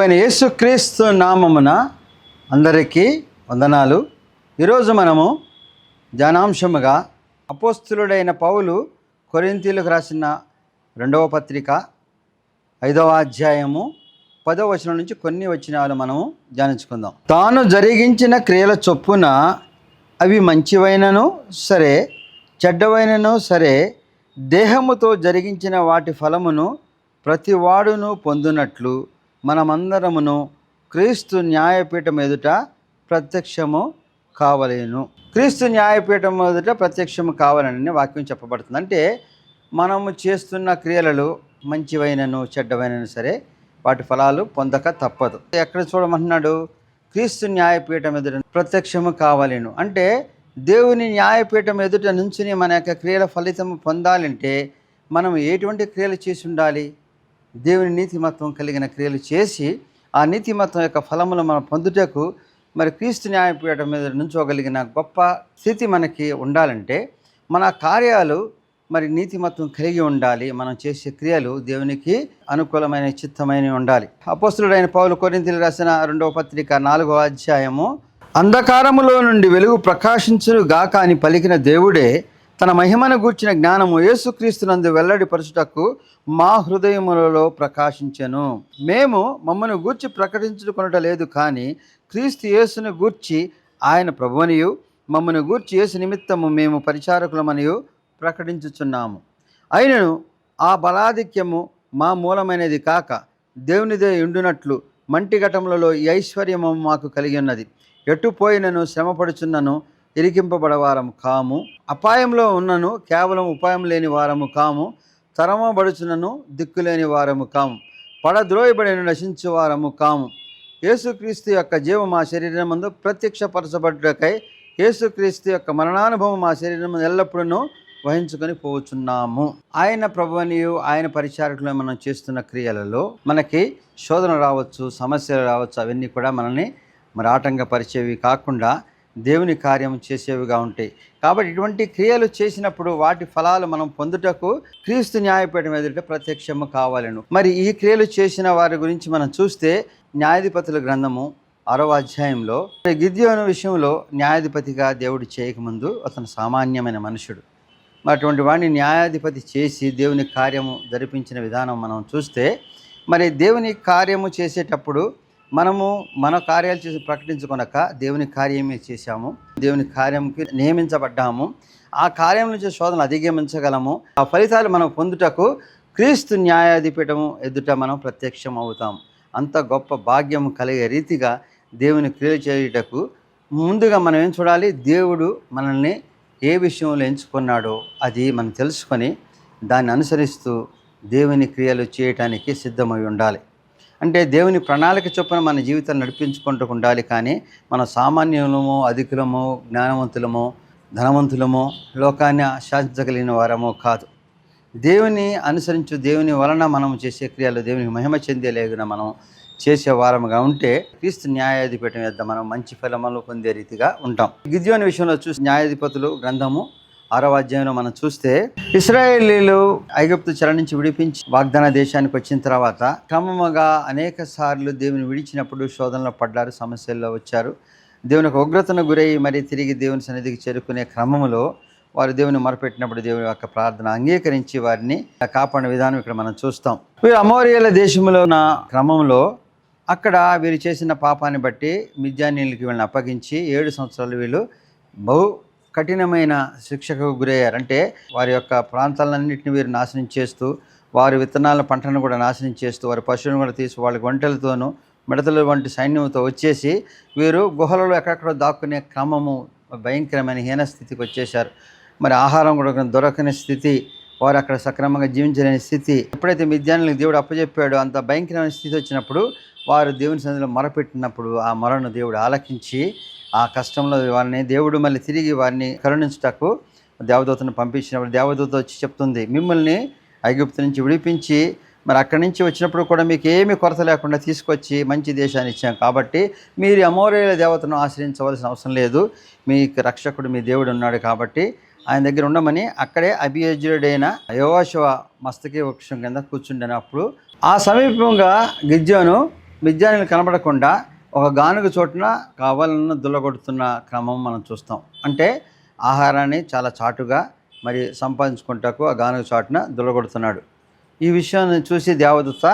ప్రభువైన యేసుక్రీస్తు నామమున అందరికీ వందనాలు. ఈరోజు మనము ధ్యానాంశముగా అపోస్తులుడైన పౌలు కొరింథీయులకు రాసిన 2వ పత్రిక 5వ అధ్యాయము 10వ వచనం నుంచి కొన్ని వచనాలు మనము ధ్యానించుకుందాం. తాను జరిగించిన క్రియల చొప్పున అవి మంచివైనను సరే చెడ్డవైనను సరే దేహముతో జరిగించిన వాటి ఫలమును ప్రతివాడును పొందునట్లు మనమందరమును క్రీస్తు న్యాయపీఠం ఎదుట ప్రత్యక్షము కావలేను. క్రీస్తు న్యాయపీఠం ఎదుట ప్రత్యక్షము కావాలని వాక్యం చెప్పబడుతుంది. అంటే మనము చేస్తున్న క్రియలలో మంచివైనను చెడ్డవైనను సరే వాటి ఫలాలు పొందక తప్పదు. ఎక్కడ చూడమంటున్నాడు? క్రీస్తు న్యాయపీఠం ఎదుట ప్రత్యక్షము కావలేను. అంటే దేవుని న్యాయపీఠం ఎదుట నుంచుని మన యొక్క క్రియల ఫలితం పొందాలంటే మనం ఎటువంటి క్రియలు చేసి ఉండాలి? దేవుని నీతిమత్వం కలిగిన క్రియలు చేసి ఆ నీతిమత్వం యొక్క ఫలములు మనం పొందుటకు మరి క్రీస్తు న్యాయపీఠం మీద నుంచోగలిగిన గొప్ప స్థితి మనకి ఉండాలంటే మన కార్యాలు మరి నీతిమత్వం కలిగి ఉండాలి. మనం చేసే క్రియలు దేవునికి అనుకూలమైన చిత్తమైనవి ఉండాలి. అపోస్తులుడైన పౌలు కొరింథీయులకు రాసిన 2వ పత్రిక 4వ అధ్యాయము, అంధకారములో నుండి వెలుగు ప్రకాశించును గాక అని పలికిన దేవుడే తన మహిమను గూర్చిన జ్ఞానము యేసుక్రీస్తునందు వెల్లడిపరచుటకు మా హృదయములలో ప్రకాశించెను. మేము మమ్మను గూర్చి ప్రకటించుకొనుట లేదు, కానీ క్రీస్తు యేసును గూర్చి ఆయన ప్రభువనియు మమ్మను గూర్చి యేసు నిమిత్తము మేము పరిచారకులమనియు ప్రకటించుచున్నాము. అయినను ఆ బలాధిక్యము మా మూలమైనది కాక దేవునిదే ఉండునట్లు మంటి ఘటములలో ఈ ఐశ్వర్యము మాకు కలిగి ఉన్నది. ఎట్టుపోయినను శ్రమపడుచున్నను ఇరికింపబడవారము కాము, అపాయంలో ఉన్నను కేవలం ఉపాయం లేని వారము కాము, తరమబడుచున్నను దిక్కులేని వారము కాము, పడద్రోయబడిన నశించు వారము కాము. యేసుక్రీస్తు యొక్క జీవం మా శరీరం ముందు ప్రత్యక్షపరచబడ్డకై యేసుక్రీస్తు యొక్క మరణానుభవం మా శరీరం ముందు ఎల్లప్పుడూ వహించుకొని పోవచ్చున్నాము. ఆయన ప్రభువనియు ఆయన పరిచారకులు మనం చేస్తున్న క్రియలలో మనకి శోధన రావచ్చు, సమస్యలు రావచ్చు. అవన్నీ కూడా మనల్ని మరి ఆటంకపరిచేవి కాకుండా దేవుని కార్యం చేసేవిగా ఉంటాయి. కాబట్టి ఇటువంటి క్రియలు చేసినప్పుడు వాటి ఫలాలు మనం పొందుటకు క్రీస్తు న్యాయపీఠం ఎదుట ప్రత్యక్షము కావాలను. మరి ఈ క్రియలు చేసిన వారి గురించి మనం చూస్తే న్యాయాధిపతుల గ్రంథము 6వ అధ్యాయంలో గిద్యోను విషయంలో న్యాయాధిపతిగా దేవుడు చేయకముందు అతను సామాన్యమైన మనుషుడు. అటువంటి వాడిని న్యాయాధిపతి చేసి దేవుని కార్యము జరిపించిన విధానం మనం చూస్తే మరి దేవుని కార్యము చేసేటప్పుడు మనము మన కార్యాలు చేసి ప్రకటించుకొనక దేవుని కార్యమే చేశాము, దేవుని కార్యంకి నియమించబడ్డాము. ఆ కార్యం నుంచి శోధనలు అధిగమించగలము. ఆ ఫలితాలు మనం పొందుటకు క్రీస్తు న్యాయాధిపీఠము ఎదుట మనం ప్రత్యక్షం అవుతాం. అంత గొప్ప భాగ్యం కలిగే రీతిగా దేవుని క్రియలు చేయుటకు ముందుగా మనం ఏం చూడాలి? దేవుడు మనల్ని ఏ విషయంలో ఎంచుకున్నాడో అది మనం తెలుసుకొని దాన్ని అనుసరిస్తూ దేవుని క్రియలు చేయటానికి సిద్ధమై ఉండాలి. అంటే దేవుని ప్రణాళిక చొప్పున మన జీవితాన్ని నడిపించుకుంటూ ఉండాలి. కానీ మన సామాన్యులము, అధికులము, జ్ఞానవంతులము, ధనవంతులము, లోకాన్ని శాసించగలిగిన వారము కాదు. దేవుని అనుసరించు దేవుని వలన మనం చేసే క్రియలు దేవునికి మహిమ చెందేలేగిన మనం చేసే వారముగా ఉంటే క్రీస్తు న్యాయాధిపీఠం వద్ద మనం మంచి ఫలములు పొందే రీతిగా ఉంటాం. గిద్యోని విషయంలో చూసి న్యాయాధిపతులు గ్రంథము 6వ అధ్యాయంలో మనం చూస్తే ఇశ్రాయేలీలు ఐగుప్తు చెర నుంచి విడిపించి వాగ్దాన దేశానికి వచ్చిన తర్వాత క్రమముగా అనేక సార్లు దేవుని విడిచినప్పుడు శోధనలో పడ్డారు, సమస్యల్లో వచ్చారు. దేవుని యొక్క ఉగ్రతను గురై మరి తిరిగి దేవుని సన్నిధికి చేరుకునే క్రమంలో వారు దేవుని మొరపెట్టినప్పుడు దేవుని యొక్క ప్రార్థన అంగీకరించి వారిని కాపాడిన విధానం ఇక్కడ మనం చూస్తాం. వీరు అమోరియల దేశంలో ఉన్న క్రమంలో అక్కడ వీరు చేసిన పాపాన్ని బట్టి మిద్యానీయులకి వీళ్ళని అప్పగించి 7 సంవత్సరాలు వీళ్ళు బహు కఠినమైన శిక్షకు గురయ్యారు. అంటే వారి యొక్క ప్రాంతాలన్నింటినీ వీరు నాశనం చేస్తూ, వారి విత్తనాల పంటను కూడా నాశనం చేస్తూ, వారి పశువులను కూడా తీసి వాళ్ళ ఒంటెలతోనూ మిడతల వంటి సైన్యంతో వచ్చేసి వీరు గుహలలో ఎక్కడెక్కడో దాక్కునే క్రమము భయంకరమైన హీనస్థితికి వచ్చేశారు. మరి ఆహారం కూడా దొరకని స్థితి, వారు అక్కడ సక్రమంగా జీవించలేని స్థితి. ఎప్పుడైతే మిద్యానీయులకు దేవుడు అప్పచెప్పాడో అంత భయంకరమైన స్థితి వచ్చినప్పుడు వారు దేవుని సన్నిధిలో మొరపెట్టినప్పుడు ఆ మొరను దేవుడు ఆలకించి ఆ కష్టంలో వారిని దేవుడు మళ్ళీ తిరిగి వారిని కరుణించుటకు దేవదూతను పంపించినప్పుడు దేవదూత వచ్చి చెప్తుంది, మిమ్మల్ని ఐగుప్తు నుంచి విడిపించి మరి అక్కడి నుంచి వచ్చినప్పుడు కూడా మీకు ఏమీ కొరత లేకుండా తీసుకొచ్చి మంచి దేశాన్ని ఇచ్చాం. కాబట్టి మీరు అమోరియల దేవతను ఆశ్రయించవలసిన అవసరం లేదు. మీకు రక్షకుడు మీ దేవుడు ఉన్నాడు కాబట్టి ఆయన దగ్గర ఉండమని అక్కడే అభియోజ్యుడైన యెహోషువ మస్తకి వృక్షం కింద కూర్చుండినప్పుడు ఆ సమీపంగా గిద్యోను మిద్యానీలు కనబడకుండా ఒక గానుగ చోటున కావాలన్న దుల్లగొడుతున్న క్రమం మనం చూస్తాం. అంటే ఆహారాన్ని చాలా చాటుగా మరి సంపాదించుకుంటాకు ఆ గానుగ చాటున దుల్లగొడుతున్నాడు. ఈ విషయాన్ని చూసి దేవదూత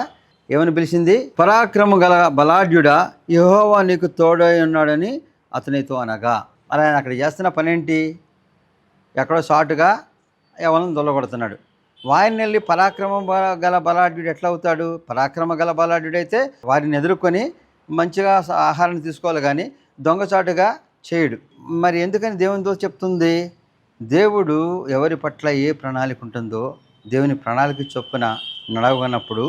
ఏమని పిలిచింది? పరాక్రమ గల బలాఢ్యుడా, యెహోవా నీకు తోడై ఉన్నాడని అతనితో అనగా. అలా ఆయన అక్కడ చేస్తున్న పనేంటి? ఎక్కడో చాటుగా ఎవరిని దొల్లగొడుతున్నాడు. వారిని వెళ్ళి గల బలాఢ్యుడు ఎట్లా అవుతాడు? పరాక్రమ గల బలాఢ్యుడైతే వారిని ఎదుర్కొని మంచిగా ఆహారాన్ని తీసుకోవాలి, కానీ దొంగచాటుగా చేయడు. మరి ఎందుకని దేవునితో చెప్తుంది? దేవుడు ఎవరి పట్ల ఏ ప్రణాళిక ఉంటుందో దేవుని ప్రణాళిక చొప్పున నడవనప్పుడు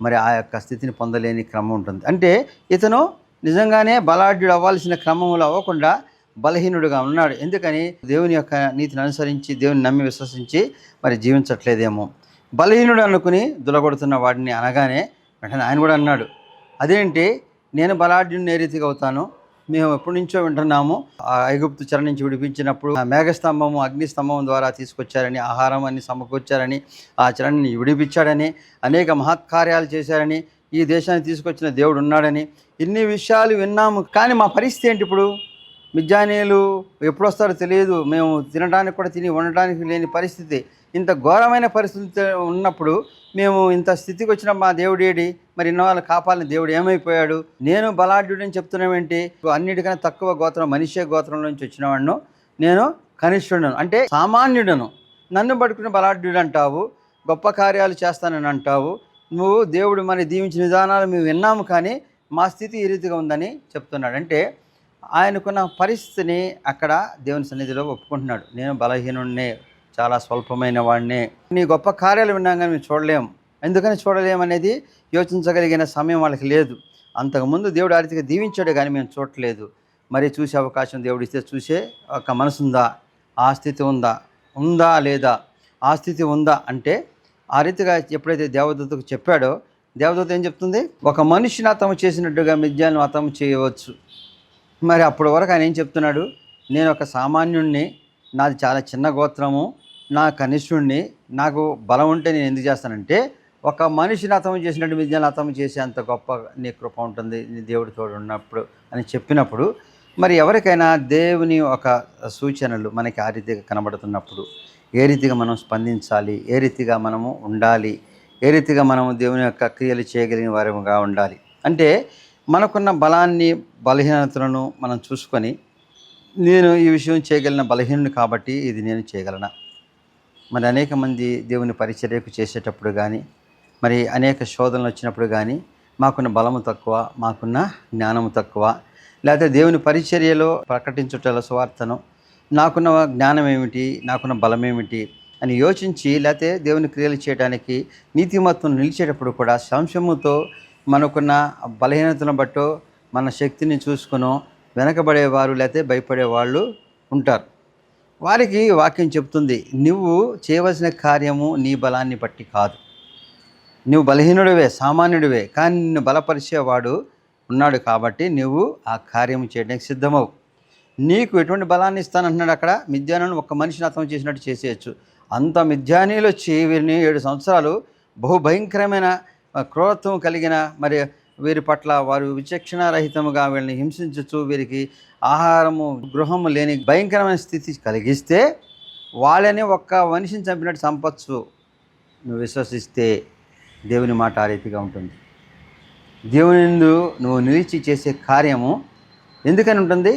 మరి ఆ యొక్క స్థితిని పొందలేని క్రమం ఉంటుంది. అంటే ఇతను నిజంగానే బలాఢ్యుడు అవ్వాల్సిన క్రమంలో అవ్వకుండా బలహీనుడుగా ఉన్నాడు. ఎందుకని? దేవుని యొక్క నీతిని అనుసరించి దేవుని నమ్మి విశ్వసించి మరి జీవించట్లేదేమో. బలహీనుడు అనుకుని దులగొడుతున్న వాడిని అనగానే వెంటనే ఆయన కూడా అన్నాడు, అదేంటి, నేను బలాఢ్యుడిని ఏ రీతిగా అవుతాను? మేము ఎప్పటి నుంచో వింటున్నాము, ఆ ఐగుప్తు చెర నుంచి విడిపించినప్పుడు మేఘస్తంభము అగ్నిస్తంభం ద్వారా తీసుకొచ్చారని, ఆహారం అన్ని సమకూర్చారని, ఆ చెరని విడిపించాడని, అనేక మహత్కార్యాలు చేశారని, ఈ దేశాన్ని తీసుకొచ్చిన దేవుడు ఉన్నాడని ఇన్ని విషయాలు విన్నాము. కానీ మా పరిస్థితి ఏంటి ఇప్పుడు? మిద్యానీయులు ఎప్పుడు వస్తారో తెలియదు, మేము తినడానికి కూడా తిని ఉండడానికి లేని పరిస్థితి. ఇంత ఘోరమైన పరిస్థితి ఉన్నప్పుడు మేము ఇంత స్థితికి వచ్చిన మా దేవుడు ఏడి? మరి ఇన్నవాళ్ళు కాపాలని దేవుడు ఏమైపోయాడు? నేను బలాఢ్యుడని చెప్తున్నామేంటి? అన్నిటికన్నా తక్కువ గోత్రం మనిషే గోత్రం నుంచి వచ్చినవాడును, నేను కనిష్ఠుడను, అంటే సామాన్యుడను. నన్ను పట్టుకుని బలాఢ్యుడు అంటావు, గొప్ప కార్యాలు చేస్తానని అంటావు. నువ్వు దేవుడు మరి దీవించిన విధానాలు మేము విన్నాము, కానీ మా స్థితి ఈ రీతిగా ఉందని చెప్తున్నాడు. అంటే ఆయనకున్న పరిస్థితిని అక్కడ దేవుని సన్నిధిలో ఒప్పుకుంటున్నాడు. నేను బలహీనుడినే, చాలా స్వల్పమైన వాడినే, నీ గొప్ప కార్యాలు విన్నాం కానీ మేము చూడలేము. ఎందుకని చూడలేమనేది యోచించగలిగిన సమయం వాళ్ళకి లేదు. అంతకుముందు దేవుడు ఆ రీతిగా దీవించాడు, కానీ మేము చూడలేదు. మరి చూసే అవకాశం దేవుడు ఇస్తే చూసే ఒక మనసు ఉందా? ఆ స్థితి ఉందా లేదా? ఆ స్థితి ఉందా అంటే ఆ రీతిగా ఎప్పుడైతే దేవదూతకు చెప్పాడో, దేవదూత ఏం చెప్తుంది? ఒక మనిషిని అతము చేసినట్టుగా మిద్యాను అతము చేయవచ్చు. మరి అప్పటి వరకు ఆయన ఏం చెప్తున్నాడు? నేను ఒక సామాన్యుణ్ణి, నాది చాలా చిన్న గోత్రము, నా కనిష్ఠుణ్ణి, నాకు బలం ఉంటే నేను ఎందుకు చేస్తానంటే, ఒక మనిషిని అతము చేసినట్టు మిద్యాను అతము చేసే అంత గొప్ప నీ కృప ఉంటుంది, నీ దేవుడి తోడు ఉన్నప్పుడు అని చెప్పినప్పుడు, మరి ఎవరికైనా దేవుని ఒక సూచనలు మనకి ఆ రీతిగా కనబడుతున్నప్పుడు ఏ రీతిగా మనం స్పందించాలి, ఏ రీతిగా మనము ఉండాలి, ఏ రీతిగా మనము దేవుని యొక్క క్రియలు చేయగలిగిన వారిగా ఉండాలి అంటే, మనకున్న బలాన్ని బలహీనతలను మనం చూసుకొని, నేను ఈ విషయం చేయగలిగిన బలహీనుని కాబట్టి ఇది నేను చేయగలనా? మరి అనేక మంది దేవుని పరిచర్యకు చేసేటప్పుడు కానీ, మరి అనేక శోధనలు వచ్చినప్పుడు కానీ, మాకున్న బలము తక్కువ, మాకున్న జ్ఞానము తక్కువ, లేకపోతే దేవుని పరిచర్యలో ప్రకటించుటల సువార్తను నాకున్న జ్ఞానం ఏమిటి, నాకున్న బలం ఏమిటి అని యోచించి, లేకపోతే దేవుని క్రియలు చేయడానికి నీతిమత్వం నిలిచేటప్పుడు కూడా సంశయముతో మనకున్న బలహీనతను బట్టో మన శక్తిని చూసుకునో వెనకబడేవారు లేకపోతే భయపడేవాళ్ళు ఉంటారు. వారికి వాక్యం చెప్తుంది, నువ్వు చేయవలసిన కార్యము నీ బలాన్ని బట్టి కాదు. నువ్వు బలహీనుడివే, సామాన్యుడివే, కానీ నిన్ను బలపరిచేవాడు ఉన్నాడు కాబట్టి నువ్వు ఆ కార్యము చేయడానికి సిద్ధమవు. నీకు ఎటువంటి బలాన్ని ఇస్తానంటున్నాడు అక్కడ? మిద్యానును ఒక్క మనిషిని అర్థం చేసినట్టు చేసేయచ్చు. అంత మిద్యానీయులు వచ్చి వీరిని 7 సంవత్సరాలు బహుభయంకరమైన క్రూరత్వం కలిగిన మరి వీరి పట్ల వారు విచక్షణారహితముగా వీళ్ళని హింసించచ్చు, వీరికి ఆహారము గృహము లేని భయంకరమైన స్థితి కలిగిస్తే వాళ్ళని ఒక్క మనిషిని చంపినట్టు చంపచ్చు. నువ్వు విశ్వసిస్తే దేవుని మాట ఆ రీతిగా ఉంటుంది. దేవుని యందు నువ్వు నిలిచి చేసే కార్యము ఎందుకని ఉంటుంది?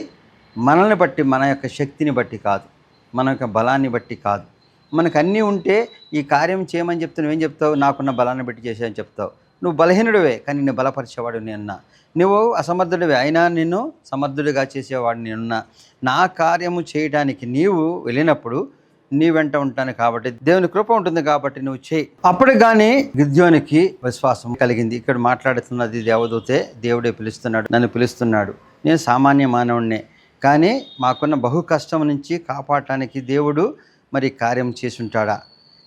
మనల్ని బట్టి, మన యొక్క శక్తిని బట్టి కాదు, మన యొక్క బలాన్ని బట్టి కాదు. మనకు అన్నీ ఉంటే ఈ కార్యం చేయమని చెప్తే నువ్వేం చెప్తావు? నాకున్న బలాన్ని బట్టి చేసేయని చెప్తావు. నువ్వు బలహీనుడివే, కానీ నిన్ను బలపరిచేవాడు నేనున్నా. నువ్వు అసమర్థుడివే, అయినా నిన్ను సమర్థుడిగా చేసేవాడు నేనున్నా. నా కార్యము చేయడానికి నీవు వెళ్ళినప్పుడు నీ వెంట ఉంటాను కాబట్టి, దేవుని కృప ఉంటుంది కాబట్టి నువ్వు చేయి. అప్పుడు కానీ గిద్యోనికి విశ్వాసం కలిగింది. ఇక్కడ మాట్లాడుతున్నది దేవదూతే, దేవుడే పిలుస్తున్నాడు, నన్ను పిలుస్తున్నాడు. నేను సామాన్య మానవుడినే, కానీ మాకున్న బహు కష్టం నుంచి కాపాడటానికి దేవుడు మరి కార్యం చేసుంటాడా?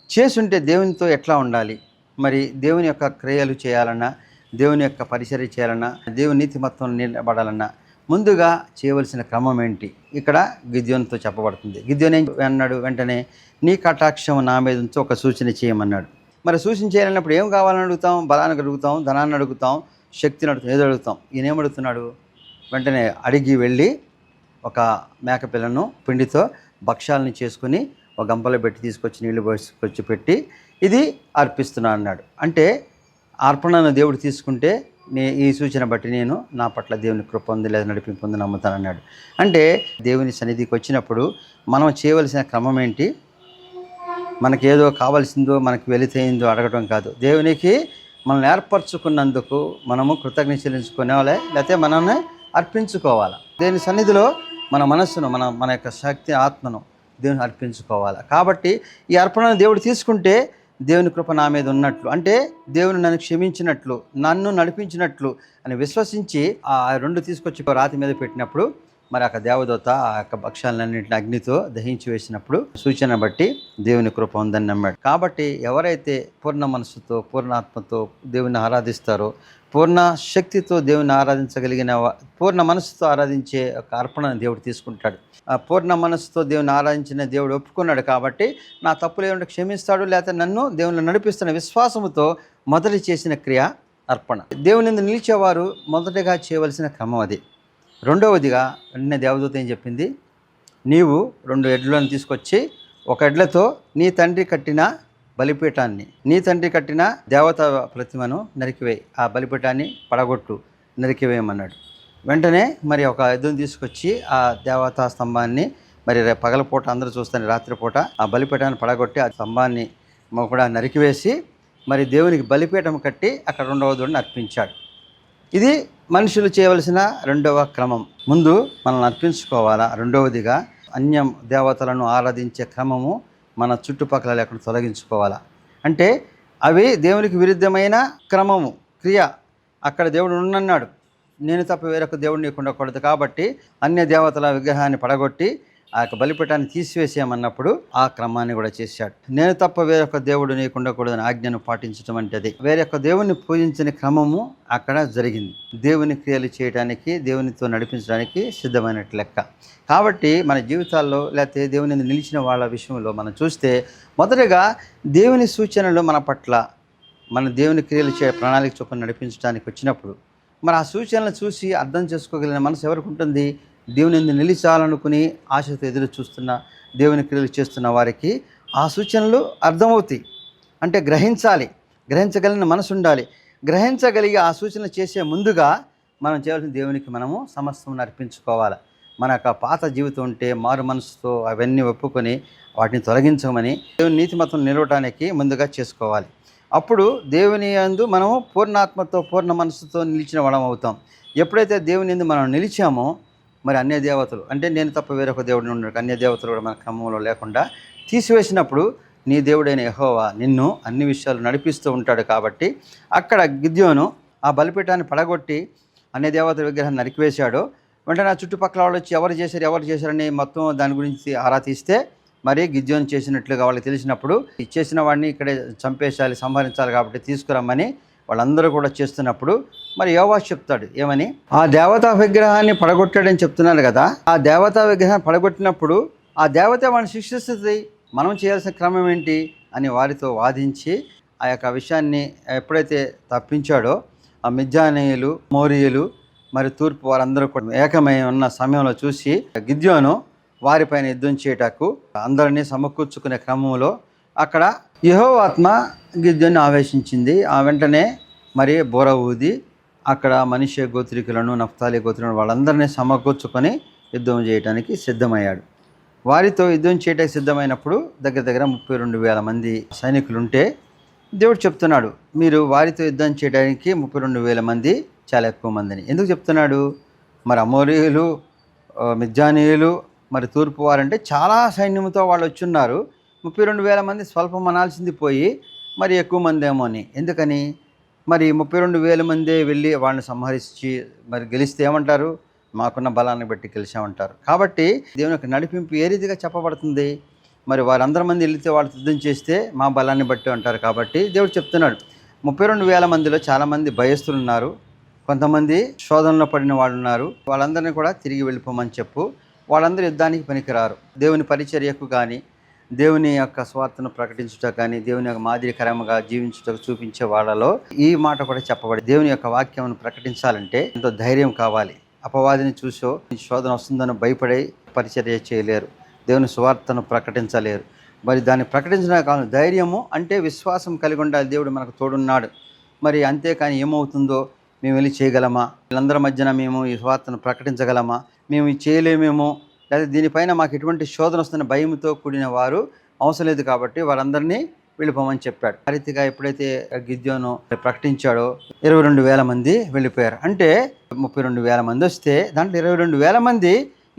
చేసుంటే దేవునితో ఎట్లా ఉండాలి? మరి దేవుని యొక్క క్రియలు చేయాలన్నా, దేవుని యొక్క పరిచర్య చేయాలన్నా, దేవుని నీతిమత్వం నిలబడాలన్నా ముందుగా చేయవలసిన క్రమం ఏంటి? ఇక్కడ గిద్యోనుతో చెప్పబడుతుంది. గిద్యోను ఏం అన్నాడు? వెంటనే నీ కటాక్షం నా మీద ఉంచి ఒక సూచన చేయమన్నాడు. మరి సూచన చేయాలన్నప్పుడు ఏం కావాలని అడుగుతాం? బలాన్ని అడుగుతాం, ధనాన్ని అడుగుతాం, శక్తిని అడుగుతాం, ఏదో అడుగుతాం. ఈయన ఏమడుగుతున్నాడు? వెంటనే అడిగి వెళ్ళి ఒక మేకపిల్లను పిండితో భక్ష్యాలని చేసుకుని ఒక గంపలో పెట్టి తీసుకొచ్చి నీళ్లు పోసుకొచ్చి పెట్టి ఇది అర్పిస్తున్నాను అన్నాడు. అంటే అర్పణను దేవుడు తీసుకుంటే ఈ సూచన బట్టి నేను నా పట్ల దేవుని కృప పొంది లేదా నడిపింపు పొంది నమ్ముతానన్నాడు. అంటే దేవుని సన్నిధికి వచ్చినప్పుడు మనం చేయవలసిన క్రమం ఏంటి? మనకేదో కావాల్సిందో మనకు వెలితేయిందో అడగటం కాదు. దేవునికి మనల్ని ఏర్పరచుకున్నందుకు మనము కృతజ్ఞత చెల్లించుకునేవాళ్ళే, లేకపోతే మనల్ని అర్పించుకోవాలి. దేవుని సన్నిధిలో మన మనస్సును మన యొక్క శక్తి ఆత్మను దేవుని అర్పించుకోవాలి. కాబట్టి ఈ అర్పణను దేవుడు తీసుకుంటే దేవుని కృప నా మీద ఉన్నట్లు, అంటే దేవుని నన్ను క్షమించినట్లు, నన్ను నడిపించినట్లు అని విశ్వసించి ఆ రెండు తీసుకొచ్చి రాతి మీద పెట్టినప్పుడు మరి ఆ దేవదూత ఆ యొక్క భక్ష్యాలన్నింటిని అగ్నితో దహించి వేసినప్పుడు సూచన బట్టి దేవుని కృప ఉందని నమ్మాడు. కాబట్టి ఎవరైతే పూర్ణ మనసుతో పూర్ణాత్మతో దేవుని ఆరాధిస్తారో, పూర్ణ శక్తితో దేవుని ఆరాధించగలిగిన పూర్ణ మనసుతో ఆరాధించే ఒక అర్పణను దేవుడు తీసుకుంటాడు. ఆ పూర్ణ మనసుతో దేవుని ఆరాధించిన దేవుడు ఒప్పుకున్నాడు కాబట్టి నా తప్పులు ఏమంటే క్షమిస్తాడు, లేకపోతే నన్ను దేవుని నడిపిస్తున్న విశ్వాసముతో మొదటి చేసిన క్రియ అర్పణ. దేవుని నిలిచేవారు మొదటగా చేయవలసిన క్రమం అది. రెండవదిగా వెంటనే దేవదూత ఏం చెప్పింది? నీవు 2 ఎడ్లను తీసుకొచ్చి ఒక ఎడ్లతో నీ తండ్రి కట్టిన బలిపీఠాన్ని, నీ తండ్రి కట్టిన దేవత ప్రతిమను నరికివేయి, ఆ బలిపీఠాన్ని పడగొట్టు, నరికివేయమన్నాడు. వెంటనే మరి ఒక ఎద్దును తీసుకొచ్చి ఆ దేవతా స్తంభాన్ని మరి పగలపూట అందరూ చూస్తాను రాత్రిపూట ఆ బలిపీఠాన్ని పడగొట్టి ఆ స్తంభాన్ని కూడా నరికివేసి మరి దేవునికి బలిపీఠం కట్టి అక్కడ 2వ దూడని అర్పించాడు. ఇది మనుషులు చేయవలసిన రెండవ క్రమం. ముందు మనల్ని అర్పించుకోవాలా. రెండవదిగా అన్య దేవతలను ఆరాధించే క్రమము మన చుట్టుపక్కల లేకుండా తొలగించుకోవాలా. అంటే అవి దేవునికి విరుద్ధమైన క్రమము, క్రియ. అక్కడ దేవుడు ఉన్నన్నాడు, నేను తప్ప వేరొక దేవుడు నీకు ఉండకూడదు. కాబట్టి అన్య దేవతల విగ్రహాన్ని పడగొట్టి ఆ యొక్క బలిపీఠాన్ని తీసివేసేయమన్నప్పుడు ఆ క్రమాన్ని కూడా చేశాడు. నేను తప్ప వేరొక దేవుడు నీకు ఉండకూడదని ఆజ్ఞను పాటించడం అంటే అది. వేరొక దేవుని పూజించని క్రమము అక్కడ జరిగింది. దేవుని క్రియలు చేయడానికి, దేవునితో నడిపించడానికి సిద్ధమైనట్టు లెక్క. కాబట్టి మన జీవితాల్లో లేకపోతే దేవుని నిలిచిన వాళ్ళ విషయంలో మనం చూస్తే మొదటగా దేవుని సూచనలు మన పట్ల, మన దేవుని క్రియలు ప్రణాళిక చొప్పున నడిపించడానికి వచ్చినప్పుడు మరి ఆ సూచనలు చూసి అర్థం చేసుకోగలిగిన మనసు ఎవరికి ఉంటుంది? దేవుని నిలిచాలనుకుని ఆశతో ఎదురు చూస్తున్న, దేవుని క్రియలు చేస్తున్న వారికి ఆ సూచనలు అర్థమవుతాయి. అంటే గ్రహించగలిగిన మనసు ఉండాలి. గ్రహించగలిగి ఆ సూచనలు చేసే ముందుగా మనం చేయవలసిన దేవునికి మనము సమస్తం అర్పించుకోవాలి. మన యొక్క పాత జీవితం ఉంటే మారు మనసుతో అవన్నీ ఒప్పుకొని వాటిని తొలగించమని దేవుని నీతిమతం నిలవటానికి ముందుగా చేసుకోవాలి. అప్పుడు దేవుని యందు మనము పూర్ణాత్మతో పూర్ణ మనసుతో నిలిచిన వాళ్ళం అవుతాం. ఎప్పుడైతే దేవుని యందు మనం నిలిచామో మరి అన్య దేవతలు, అంటే నేను తప్ప వేరొక దేవుడిని ఉన్నాడు, అన్య దేవతలు కూడా మన క్రమంలో లేకుండా తీసివేసినప్పుడు నీ దేవుడైన యెహోవా నిన్ను అన్ని విషయాలు నడిపిస్తూ ఉంటాడు. కాబట్టి అక్కడ గిద్యోను ఆ బలిపీఠాన్ని పడగొట్టి అన్య దేవతల విగ్రహాన్ని నరికివేశాడు. వెంటనే చుట్టుపక్కల వాళ్ళు వచ్చి ఎవరు చేశారని మొత్తం దాని గురించి ఆరా తీస్తే మరి గిద్యోను చేసినట్లుగా వాళ్ళకి తెలిసినప్పుడు చేసిన వాడిని ఇక్కడే చంపేసాలి, సంహరించాలి, కాబట్టి తీసుకురమ్మని వాళ్ళందరూ కూడా చేస్తున్నప్పుడు మరి యోవాషు చెప్తాడు ఏమని? ఆ దేవతా విగ్రహాన్ని పడగొట్టాడని చెప్తున్నారు కదా, ఆ దేవతా విగ్రహాన్ని పడగొట్టినప్పుడు ఆ దేవత వాడిని శిక్షిస్తుంది, మనం చేయాల్సిన క్రమం ఏంటి అని వారితో వాదించి ఆ యొక్క విషయాన్ని ఎప్పుడైతే తప్పించాడో ఆ మిద్యానీయులు, మోరీయులు మరి తూర్పు వారందరూ కూడా ఏకమై ఉన్న సమయంలో చూసి గిద్యోను వారిపైన యుద్ధం చేయటకు అందరినీ సమకూర్చుకునే క్రమంలో అక్కడ యెహోవా ఆత్మ గిద్యోన్ని ఆవేశించింది. ఆ వెంటనే మరి బోర ఊది అక్కడ మనిషి గోత్రికులను, నఫ్తాలి గోత్రికులను వాళ్ళందరినీ సమకూర్చుకొని యుద్ధం చేయడానికి సిద్ధమయ్యాడు. వారితో యుద్ధం చేయడానికి సిద్ధమైనప్పుడు దగ్గర 32,000 మంది సైనికులుంటే దేవుడు చెప్తున్నాడు, మీరు వారితో యుద్ధం చేయడానికి 32,000 మంది చాలా ఎక్కువ మందిని. ఎందుకు చెప్తున్నాడు? మరి అమోరీయులు, మిద్యానీయులు, మరి తూర్పు వారంటే చాలా సైన్యంతో వాళ్ళు వచ్చున్నారు. 32,000 మంది స్వల్పం అనాల్సింది పోయి మరి ఎక్కువ మంది ఏమో అని. ఎందుకని? మరి 32,000 మందే వెళ్ళి వాళ్ళని సంహరించి మరి గెలిస్తే ఏమంటారు? మాకున్న బలాన్ని బట్టి గెలిచామంటారు. కాబట్టి దేవుని యొక్క నడిపింపు ఏ రీతిగా చెప్పబడుతుంది? మరి వారందరి మంది వెళితే వాళ్ళు యుద్ధం చేస్తే మా బలాన్ని బట్టి అంటారు. కాబట్టి దేవుడు చెప్తున్నాడు 32,000 మందిలో చాలామంది భయస్తులు ఉన్నారు, కొంతమంది శోధనలో పడిన వాళ్ళు ఉన్నారు, వాళ్ళందరినీ కూడా తిరిగి వెళ్ళిపోమని చెప్పు. వాళ్ళందరూ యుద్ధానికి పనికిరారు, దేవుని పరిచర్యకు కానీ దేవుని యొక్క స్వార్థను ప్రకటించుట కానీ దేవుని యొక్క మాదిరికరంగా జీవించుటకు చూపించే వాళ్ళలో ఈ మాట కూడా చెప్పబడి, దేవుని యొక్క వాక్యమును ప్రకటించాలంటే ఎంతో ధైర్యం కావాలి. అపవాదిని చూసో శోధన వస్తుందని భయపడి పరిచర్య చేయలేరు, దేవుని స్వార్థను ప్రకటించలేరు. మరి దాన్ని ప్రకటించడానికి కావాలి ధైర్యము, అంటే విశ్వాసం కలిగి ఉండాలి. దేవుడు మనకు తోడున్నాడు. మరి అంతేకాని ఏమవుతుందో మేము వెళ్ళి చేయగలమా, వీళ్ళందరి మధ్యన మేము ఈ స్వార్థను ప్రకటించగలమా, మేము ఇది చేయలేమేమో, లేదా దీనిపైన మాకు ఎటువంటి శోధన వస్తున్న భయంతో కూడిన వారు అవసరం లేదు. కాబట్టి వారందరినీ వెళ్ళిపోమని చెప్పాడు. ఆ రీతిగా ఎప్పుడైతే గిద్యోను ప్రకటించాడో 22,000 మంది వెళ్ళిపోయారు. అంటే 32,000 మంది వస్తే దాంట్లో 22,000 మంది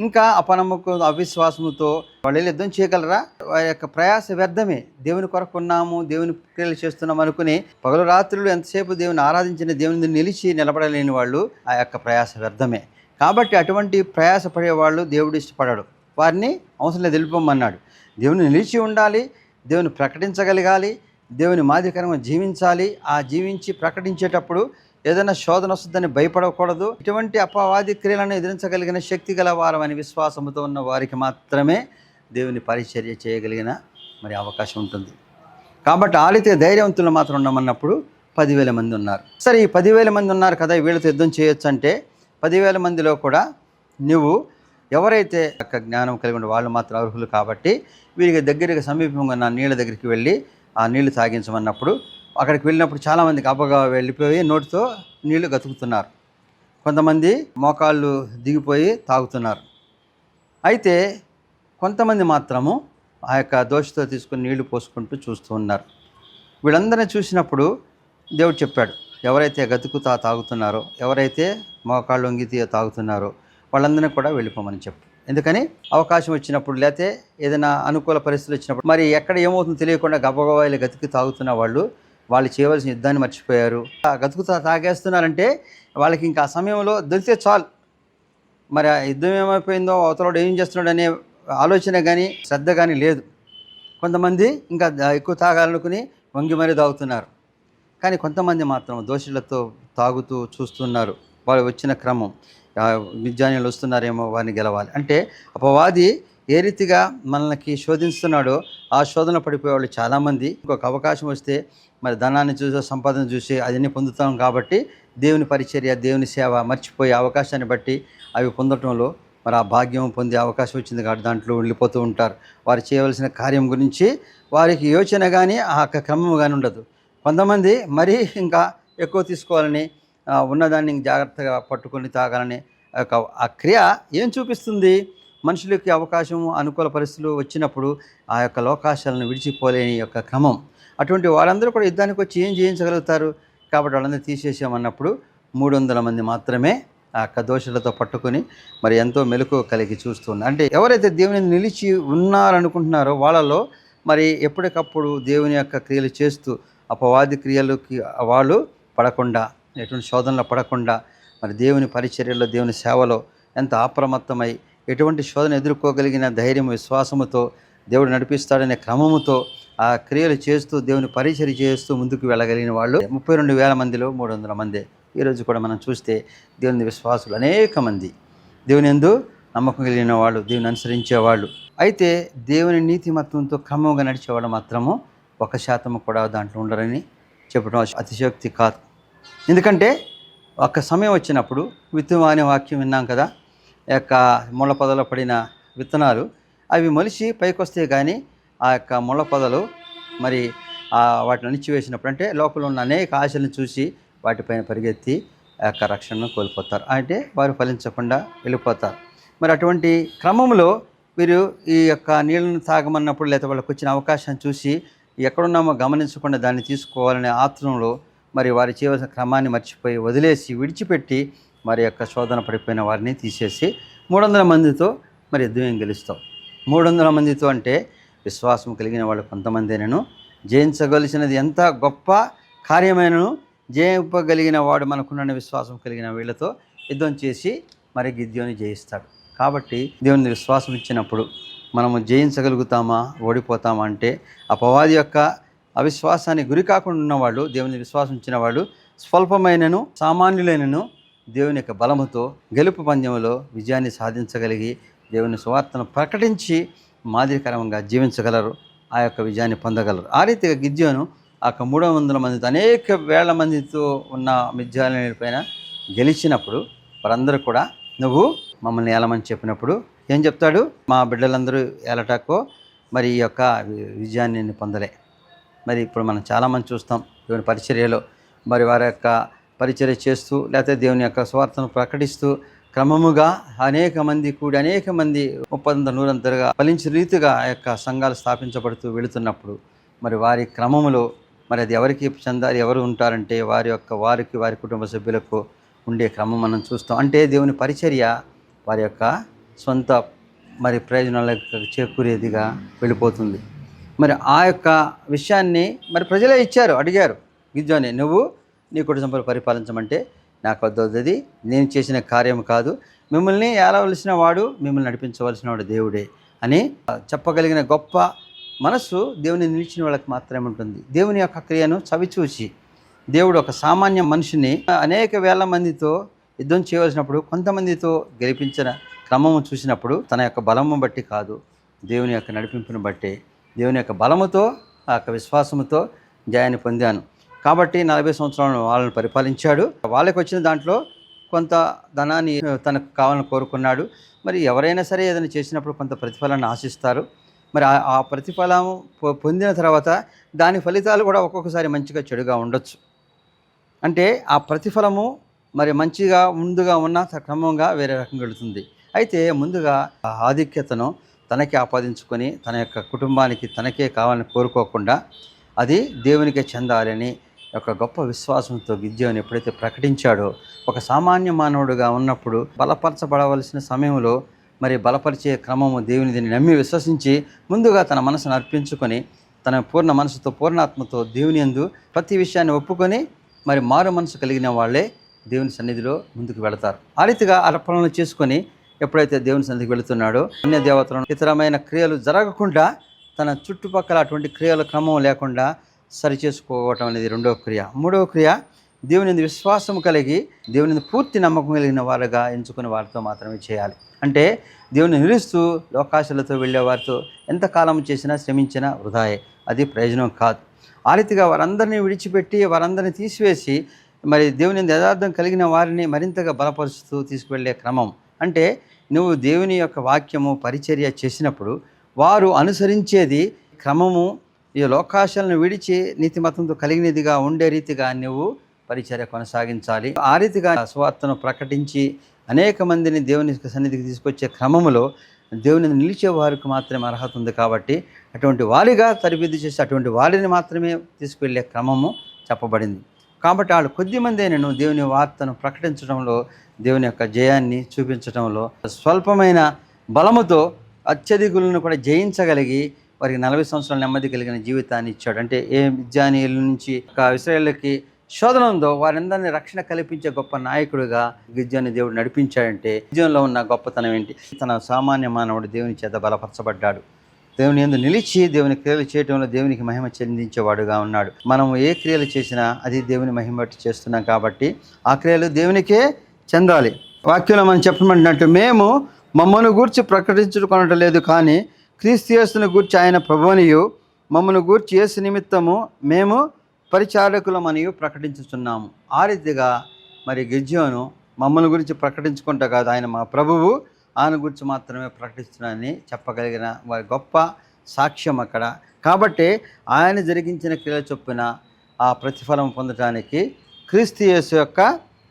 ఇంకా అపనమ్మకం అవిశ్వాసముతో వాళ్ళు యుద్ధం చేయగలరా? వారి యొక్క ప్రయాస వ్యర్థమే. దేవుని కొరకు ఉన్నాము, దేవుని క్రియలు చేస్తున్నాం అనుకుని పగలు రాత్రులు ఎంతసేపు దేవుని ఆరాధించిన దేవుని నిలిచి నిలబడలేని వాళ్ళు ఆ యొక్క ప్రయాస వ్యర్థమే. కాబట్టి అటువంటి ప్రయాస పడేవాళ్ళు దేవుడు ఇష్టపడాడు. వారిని అవసరం లేదు, వెళ్ళిపోమన్నాడు. దేవుని నిలిచి ఉండాలి, దేవుని ప్రకటించగలగాలి, దేవుని మాదిరికరంగా జీవించాలి. ఆ జీవించి ప్రకటించేటప్పుడు ఏదైనా శోధన వస్తుందని భయపడకూడదు. ఇటువంటి అపవాది క్రియలను ఎదిరించగలిగిన శక్తి గల వారమని విశ్వాసంతో ఉన్న వారికి మాత్రమే దేవుని పరిచర్య చేయగలిగిన మరి అవకాశం ఉంటుంది. కాబట్టి ఆలితే ధైర్యవంతులు మాత్రం ఉండమన్నప్పుడు 10,000 మంది ఉన్నారు. సరే, ఈ 10,000 మంది ఉన్నారు కదా, వీళ్ళతో యుద్ధం చేయొచ్చు అంటే 10,000 మందిలో కూడా నువ్వు ఎవరైతే జ్ఞానం కలిగి ఉండే వాళ్ళు మాత్రం అర్హులు. కాబట్టి వీరికి దగ్గరికి సమీపంగా ఉన్న నీళ్ళ దగ్గరికి వెళ్ళి ఆ నీళ్లు తాగించమన్నప్పుడు అక్కడికి వెళ్ళినప్పుడు చాలామందికి అబ్బగా వెళ్ళిపోయి నోటితో నీళ్లు గతుకుతున్నారు. కొంతమంది మోకాళ్ళు దిగిపోయి తాగుతున్నారు. అయితే కొంతమంది మాత్రము ఆ యొక్క దోషతో తీసుకుని నీళ్లు పోసుకుంటూ చూస్తూ ఉన్నారు. వీళ్ళందరినీ చూసినప్పుడు దేవుడు చెప్పాడు, ఎవరైతే గతుకుతా తాగుతున్నారో, ఎవరైతే మోకాళ్ళు వంగితి తాగుతున్నారో వాళ్ళందరినీ కూడా వెళ్ళిపోమని చెప్పు. ఎందుకని అవకాశం వచ్చినప్పుడు, లేకపోతే ఏదైనా అనుకూల పరిస్థితులు వచ్చినప్పుడు, మరి ఎక్కడ ఏమవుతుందో తెలియకుండా గబగబాయిలు గతికి తాగుతున్న వాళ్ళు చేయవలసిన యుద్ధాన్ని మర్చిపోయారు. గతుకుతా తాగేస్తున్నారంటే వాళ్ళకి ఇంకా ఆ సమయంలో దొరికితే చాలు, మరి ఆ యుద్ధం ఏమైపోయిందో, అవతలవాడు ఏం చేస్తున్నాడు అనే ఆలోచన కానీ శ్రద్ధ కానీ లేదు. కొంతమంది ఇంకా ఎక్కువ తాగాలనుకుని వంగి మరీ తాగుతున్నారు. కానీ కొంతమంది మాత్రం దోషులతో తాగుతూ చూస్తున్నారు. వాళ్ళు వచ్చిన క్రమం, విజ్ఞానులు వస్తున్నారేమో వారిని గెలవాలి అంటే, అపవాది ఏ రీతిగా మనకి శోధిస్తున్నాడో ఆ శోధన పడిపోయేవాళ్ళు చాలామంది. ఇంకొక అవకాశం వస్తే మరి ధనాన్ని చూసి, సంపాదన చూసి అదన్నీ పొందుతాం. కాబట్టి దేవుని పరిచర్య, దేవుని సేవ మర్చిపోయే అవకాశాన్ని బట్టి అవి పొందటంలో మరి ఆ భాగ్యం పొందే అవకాశం వచ్చింది కాబట్టి దాంట్లో వెళ్ళిపోతూ ఉంటారు. వారు చేయవలసిన కార్యం గురించి వారికి యోచన కానీ ఆ క్రమం కానీ ఉండదు. కొంతమంది మరీ ఇంకా ఎక్కువ తీసుకోవాలని, ఉన్నదాన్ని జాగ్రత్తగా పట్టుకొని తాగాలని ఆ క్రియ ఏం చూపిస్తుంది? మనుషులకి అవకాశం, అనుకూల పరిస్థితులు వచ్చినప్పుడు ఆ యొక్క లోకాశాలను విడిచిపోలేని యొక్క క్రమం. అటువంటి వారందరూ కూడా యుద్ధానికి వచ్చి ఏం చేయించగలుగుతారు? కాబట్టి వాళ్ళందరూ తీసేసామన్నప్పుడు 300 మంది మాత్రమే ఆ యొక్క దోషులతో పట్టుకొని మరి ఎంతో మెలకువ కలిగి చూస్తున్నారు. అంటే ఎవరైతే దేవుని నిలిచి ఉన్నారనుకుంటున్నారో వాళ్ళలో మరి ఎప్పటికప్పుడు దేవుని యొక్క క్రియలు చేస్తూ అపవాది క్రియలకి వాళ్ళు పడకుండా, ఎటువంటి శోధనలో పడకుండా మరి దేవుని పరిచర్యలో, దేవుని సేవలో ఎంత అప్రమత్తమై ఎటువంటి శోధన ఎదుర్కోగలిగిన ధైర్యం, విశ్వాసముతో దేవుడు నడిపిస్తాడనే క్రమముతో ఆ క్రియలు చేస్తూ దేవుని పరిచర్య చేస్తూ ముందుకు వెళ్ళగలిగిన వాళ్ళు 32,000 మందిలో 300 మందే. ఈరోజు కూడా మనం చూస్తే దేవుని విశ్వాసులు అనేక మంది, దేవుని యందు నమ్మకం కలిగిన వాళ్ళు, దేవుని అనుసరించేవాళ్ళు. అయితే దేవుని నీతిమత్వంతో క్రమంగా నడిచేవాళ్ళు మాత్రము 1% కూడా దాంట్లో ఉండరని చెప్పడం అతిశయోక్తి కాదు. ఎందుకంటే ఒక సమయం వచ్చినప్పుడు విత్తువ అనే వాక్యం విన్నాం కదా, యొక్క ముళ్ళ పొదలో పడిన విత్తనాలు అవి మొలిచి పైకి వస్తే కానీ ఆ యొక్క ముళ్ళ పొదలు మరి వాటిని అణిచివేసినప్పుడు, అంటే లోపల ఉన్న అనేక ఆశలను చూసి వాటిపైన పరిగెత్తి ఆ యొక్క రక్షణను కోల్పోతారు. అంటే వారు ఫలించకుండా వెళ్ళిపోతారు. మరి అటువంటి క్రమంలో వీరు ఈ యొక్క నీళ్ళను తాగమన్నప్పుడు, లేదా వాళ్ళకి వచ్చిన అవకాశం చూసి ఎక్కడున్నామో గమనించకుండా దాన్ని తీసుకోవాలనే ఆత్రంలో మరి వారు చేయవలసిన క్రమాన్ని మర్చిపోయి వదిలేసి విడిచిపెట్టి మరి యొక్క శోధన పడిపోయిన వారిని తీసేసి 300 మందితో మరి యుద్ధం గెలుస్తాం. 300 మందితో అంటే విశ్వాసం కలిగిన వాళ్ళు కొంతమందేనను, జయించగలిసినది ఎంత గొప్ప కార్యమైనను జయింపగలిగిన వాడు మనకున్న విశ్వాసం కలిగిన వీళ్ళతో యుద్ధం చేసి మరి గిద్యోని జయిస్తాడు. కాబట్టి దేవుని విశ్వాసం ఇచ్చినప్పుడు మనము జయించగలుగుతామా, ఓడిపోతామా అంటే అపవాది యొక్క అవిశ్వాసాన్ని గురి కాకుండా ఉన్నవాళ్ళు, దేవుని విశ్వాసం ఇచ్చిన వాళ్ళు స్వల్పమైనను సామాన్యులైనను దేవుని యొక్క బలముతో గెలుపు పందెంలో విజయాన్ని సాధించగలిగి దేవుని సువార్తను ప్రకటించి మాదిరికరంగా జీవించగలరు, ఆ యొక్క విజయాన్ని పొందగలరు. ఆ రీతిగా గిద్యోను ఆ 300 మందితో అనేక వేల మందితో ఉన్న మిద్యానీయుల పైన గెలిచినప్పుడు వారందరూ కూడా నువ్వు మమ్మల్ని ఏలమని చెప్పినప్పుడు ఏం చెప్తాడు? మా బిడ్డలందరూ ఏలటకో మరి ఈ యొక్క విజయాన్ని నేను పొందలే. మరి ఇప్పుడు మనం చాలామంది చూస్తాం దేవుని పరిచర్యలో మరి వారి యొక్క పరిచర్య చేస్తూ లేకపోతే దేవుని యొక్క స్వార్థను ప్రకటిస్తూ క్రమముగా అనేక మంది కూడి అనేక మంది ఒప్పంద నూరంతరుగా ఫలించే రీతిగా ఆ యొక్క సంఘాలు స్థాపించబడుతూ వెళుతున్నప్పుడు మరి వారి క్రమములో మరి అది ఎవరికి చెందాలి, ఎవరు ఉంటారంటే వారి కుటుంబ సభ్యులకు ఉండే క్రమం మనం చూస్తాం. అంటే దేవుని పరిచర్య వారి యొక్క సొంత మరి ప్రయోజనాలకు చేకూరేదిగా వెళ్ళిపోతుంది. మరి ఆ యొక్క విషయాన్ని మరి ప్రజలే ఇచ్చారు, అడిగారు గిద్యోని, నువ్వు నీ కుటుంబ సభ్యులు పరిపాలించమంటే నాకు వద్దది, నేను చేసిన కార్యం కాదు, మిమ్మల్ని ఏలవలసిన వాడు, మిమ్మల్ని నడిపించవలసిన వాడు దేవుడే అని చెప్పగలిగిన గొప్ప మనసు దేవుని నిలిచిన వాళ్ళకి మాత్రమే ఉంటుంది. దేవుని యొక్క క్రియను చవిచూసి దేవుడు ఒక సామాన్య మనిషిని అనేక వేల మందితో యుద్ధం చేయవలసినప్పుడు కొంతమందితో గెలిపించిన క్రమము చూసినప్పుడు తన యొక్క బలము బట్టి కాదు, దేవుని యొక్క నడిపింపును బట్టే, దేవుని యొక్క బలముతో ఆ యొక్క విశ్వాసముతో జయాన్ని పొందాను. కాబట్టి 40 సంవత్సరాలను వాళ్ళని పరిపాలించాడు. వాళ్ళకి వచ్చిన దాంట్లో కొంత ధనాన్ని తనకు కావాలని కోరుకున్నాడు. మరి ఎవరైనా సరే ఏదైనా చేసినప్పుడు కొంత ప్రతిఫలాన్ని ఆశిస్తారు. మరి ఆ ప్రతిఫలం పొందిన తర్వాత దాని ఫలితాలు కూడా ఒక్కొక్కసారి మంచిగా చెడుగా ఉండొచ్చు. అంటే ఆ ప్రతిఫలము మరి మంచిగా ముందుగా ఉన్న క్రమంగా వేరే రకంగా వెళుతుంది. అయితే ముందుగా ఆధిక్యతను తనకే ఆపాదించుకొని తన యొక్క కుటుంబానికి తనకే కావాలని కోరుకోకుండా అది దేవునికే చెందాలని ఒక గొప్ప విశ్వాసంతో గిద్యోని ఎప్పుడైతే ప్రకటించాడో, ఒక సామాన్య మానవుడిగా ఉన్నప్పుడు బలపరచబడవలసిన సమయంలో మరి బలపరిచే క్రమము దేవుని దీన్ని నమ్మి విశ్వసించి ముందుగా తన మనసును అర్పించుకొని తన పూర్ణ మనసుతో పూర్ణాత్మతో దేవుని యందు ప్రతి విషయాన్ని ఒప్పుకొని మరి మారు మనసు కలిగిన వాళ్ళే దేవుని సన్నిధిలో ముందుకు వెళతారు. ఆ రీతిగా అర్పణలు చేసుకొని ఎప్పుడైతే దేవుని సన్నిధికి వెళుతున్నాడో అన్య దేవతలను ఇతరమైన క్రియలు జరగకుండా తన చుట్టుపక్కల అటువంటి క్రియల క్రమం లేకుండా సరిచేసుకోవటం అనేది రెండవ క్రియ. మూడవ క్రియ దేవుని విశ్వాసం కలిగి దేవుని పూర్తి నమ్మకం కలిగిన వారుగా ఎంచుకుని వారితో మాత్రమే చేయాలి. అంటే దేవుని నిలుస్తూ లోకాశలతో వెళ్ళే వారితో ఎంతకాలం చేసినా శ్రమించినా వృధాయే, అది ప్రయోజనం కాదు. ఆ రీతిగా వారందరినీ విడిచిపెట్టి వారందరినీ తీసివేసి మరి దేవుని యథార్థం కలిగిన వారిని మరింతగా బలపరుస్తూ తీసుకువెళ్ళే క్రమం. అంటే నువ్వు దేవుని యొక్క వాక్యము పరిచర్య చేసినప్పుడు వారు అనుసరించేది క్రమము ఈ లోకాశలను విడిచి నీతిమతంతో కలిగినదిగా ఉండే రీతిగా నువ్వు పరిచర్య కొనసాగించాలి. ఆ రీతిగా సువార్తను ప్రకటించి అనేక మందిని దేవుని సన్నిధికి తీసుకొచ్చే క్రమములో దేవుని నిలిచే వారికి మాత్రమే అర్హత ఉంది. కాబట్టి అటువంటి వారిగా తరబిది చేసి అటువంటి వారిని మాత్రమే తీసుకువెళ్ళే క్రమము చెప్పబడింది. కాబట్టి వాళ్ళు కొద్దిమంది నేను దేవుని వార్తను ప్రకటించడంలో దేవుని యొక్క జయాన్ని చూపించడంలో స్వల్పమైన బలముతో అత్యధికులను కూడా జయించగలిగి వారికి 40 సంవత్సరాల నెమ్మది కలిగిన జీవితాన్ని ఇచ్చాడు. అంటే ఏ మిద్యానీయుల నుంచి ఇశ్రాయేలుకి శోధన ఉందో వారందరినీ రక్షణ కల్పించే గొప్ప నాయకుడిగా గిద్యోని దేవుడు నడిపించాడంటే గిద్యోనిలో ఉన్న గొప్పతనం ఏంటి? తన సామాన్య మానవుడు దేవుని చేత బలపరచబడ్డాడు. దేవుని యందు నిలిచి దేవుని క్రియలు చేయడంలో దేవునికి మహిమ చెందించేవాడుగా ఉన్నాడు. మనం ఏ క్రియలు చేసినా అది దేవుని మహిమ బట్టి చేస్తున్నాం కాబట్టి ఆ క్రియలు దేవునికే చెందాలి. వాక్యంలో మనం చెప్పమంటున్నట్టు మేము మమ్మను గూర్చి ప్రకటించుకొనటం లేదు, కానీ క్రీస్తు యేసును గూర్చి ఆయన ప్రభువనియు మమ్మను గూర్చి యేసు నిమిత్తము మేము పరిచారకులమనియు ప్రకటించుచున్నాము. ఆ రీతిగా మరి గిద్యోను మమ్మల్ని గురించి ప్రకటించుకుంటా కాదు, ఆయన మా ప్రభువు, ఆయన గురించి మాత్రమే ప్రకటిస్తున్నానని చెప్పగలిగిన వారి గొప్ప సాక్ష్యం అక్కడ. కాబట్టి ఆయన జరిగించిన క్రియల చొప్పున ఆ ప్రతిఫలం పొందడానికి క్రీస్తు యేసు యొక్క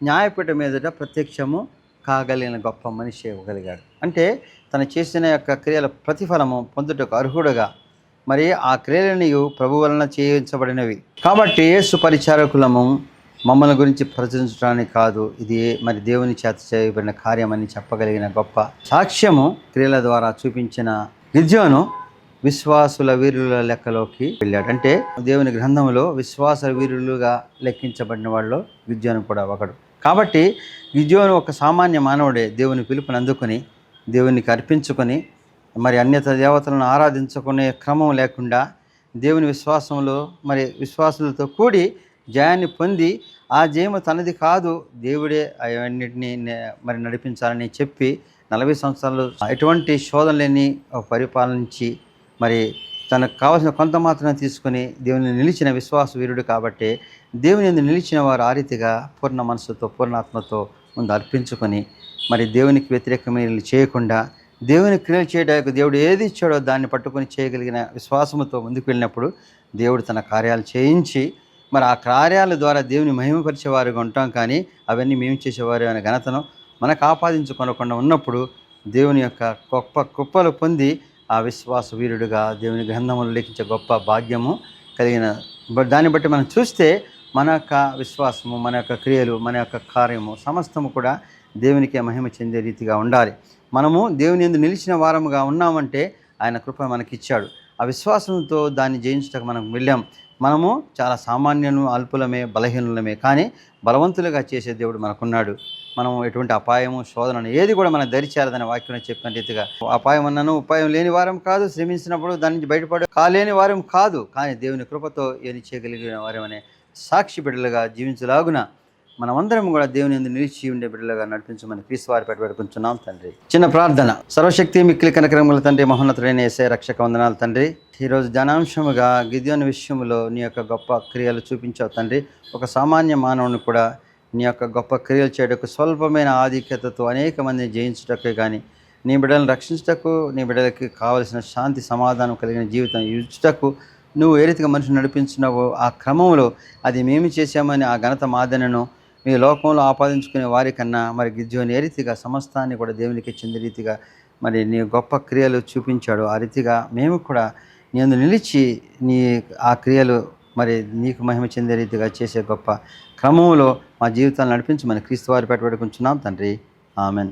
న్యాయపీఠం మీదట ప్రత్యక్షము కాగలిగిన గొప్ప మనిషి ఇవ్వగలిగాడు. అంటే తను చేసిన యొక్క క్రియల ప్రతిఫలము పొందుటకు అర్హుడుగా మరి ఆ క్రియలని ప్రభు వలన చేయించబడినవి. కాబట్టి యేసు పరిచారకులము మమ్మల్ని గురించి ప్రచురించడానికి కాదు, ఇది మరి దేవుని చేత చేయబడిన కార్యమని చెప్పగలిగిన గొప్ప సాక్ష్యము క్రియల ద్వారా చూపించిన గిద్యోను విశ్వాసుల వీరుల లెక్కలోకి వెళ్ళాడు. అంటే దేవుని గ్రంథంలో విశ్వాస వీరులుగా లెక్కించబడిన వాళ్ళు గిద్యోను కూడా ఒకడు. కాబట్టి గిద్యోను ఒక సామాన్య మానవుడే దేవుని పిలుపుని అందుకొని దేవునికి అర్పించుకొని మరి అన్యత దేవతలను ఆరాధించుకునే క్రమం లేకుండా దేవుని విశ్వాసంలో మరి విశ్వాసులతో కూడి జయాన్ని పొంది ఆ జయము తనది కాదు, దేవుడే అవన్నిటినీ మరి నడిపించాలని చెప్పి 40 సంవత్సరాలు ఎటువంటి శోధన లేని పరిపాలించి మరి తనకు కావాల్సిన కొంత మాత్రమే తీసుకొని దేవుని నిలిచిన విశ్వాస వీరుడు కాబట్టి దేవుని యందు నిలిచిన వారు ఆ రీతిగా పూర్ణ మనసుతో పూర్ణాత్మతో ముందు అర్పించుకొని మరి దేవునికి వ్యతిరేకమైన చేయకుండా దేవుని క్రియలు చేయడానికి దేవుడు ఏది ఇచ్చాడో దాన్ని పట్టుకొని చేయగలిగిన విశ్వాసముతో ముందుకు వెళ్ళినప్పుడు దేవుడు తన కార్యాలు చేయించి మరి ఆ కార్యాల ద్వారా దేవుని మహిమపరిచేవారుగా ఉంటాం. కానీ అవన్నీ మేము చేసేవారు అనే ఘనతను మనకు ఆపాదించుకొనకుండా ఉన్నప్పుడు దేవుని యొక్క గొప్ప కృపలు పొంది ఆ విశ్వాస వీరుడుగా దేవుని గ్రంథములు లేఖించే గొప్ప భాగ్యము కలిగిన దాన్ని బట్టి మనం చూస్తే మన యొక్క విశ్వాసము, మన యొక్క క్రియలు, మన యొక్క కార్యము సమస్తము కూడా దేవునికే మహిమ చెందే రీతిగా ఉండాలి. మనము దేవుని యందు నిలిచిన వారముగా ఉన్నామంటే ఆయన కృప మనకిచ్చాడు. ఆ విశ్వాసంతో దాన్ని జయించడానికి మనం వెళ్ళాం. మనము చాలా సామాన్యులు, అల్పులమే, బలహీనులమే, కానీ బలవంతులుగా చేసే దేవుడు మనకున్నాడు. మనం ఎటువంటి అపాయము, శోధనను ఏది కూడా మన దరిచేరదని వాక్యం చెప్పిన రీతిగా అపాయం అన్నను ఉపాయం లేని వారం కాదు, శ్రమించినప్పుడు దాని నుంచి బయటపడే కాలేని వారం కాదు, కానీ దేవుని కృపతో ఏది చేయగలిగిన వారమనే సాక్షి బిడ్డలుగా జీవించలాగున మనమందరం కూడా దేవుని యందు నిలిచి ఉండే బిడ్డలుగా నడిపించమని క్రీస్తు వారి పెట్టుకుంటున్నాం తండ్రి. చిన్న ప్రార్థన. సర్వశక్తి మిక్కిలి కనికరముల తండ్రి, మహోన్నతుడైన యేసయ్య రక్షక వందనాలు తండ్రి. ఈరోజు ధ్యానాంశముగా గిద్యోను విషయంలో నీ యొక్క గొప్ప క్రియలు చూపించావు తండ్రి. ఒక సామాన్య మానవుని కూడా నీ యొక్క గొప్ప క్రియలు చేయటకు స్వల్పమైన ఆధిక్యతతో అనేక మందిని జయించుటకే కానీ నీ బిడ్డలను రక్షించుటకు, నీ బిడ్డలకి కావలసిన శాంతి సమాధానం కలిగిన జీవితం ఇచ్చుటకు నువ్వు ఏ రీతిగా మనిషిని నడిపించినావో ఆ క్రమంలో అది మేము చేశామని ఆ ఘనత మాదనను మీ లోకంలో ఆపాదించుకునే వారికన్నా మరి గిద్యోను ఏ రీతిగా సమస్తాన్ని కూడా దేవునికి చెందే రీతిగా మరి నీ గొప్ప క్రియలు చూపించాడు. ఆ రీతిగా మేము కూడా నీ యందు నిలిచి నీ ఆ క్రియలు మరి నీకు మహిమ చెందే రీతిగా చేసే గొప్ప క్రమంలో మా జీవితాన్ని నడిపించి మన క్రీస్తు వారి పెట్టుకుంటున్నాం తండ్రి. ఆమెన్.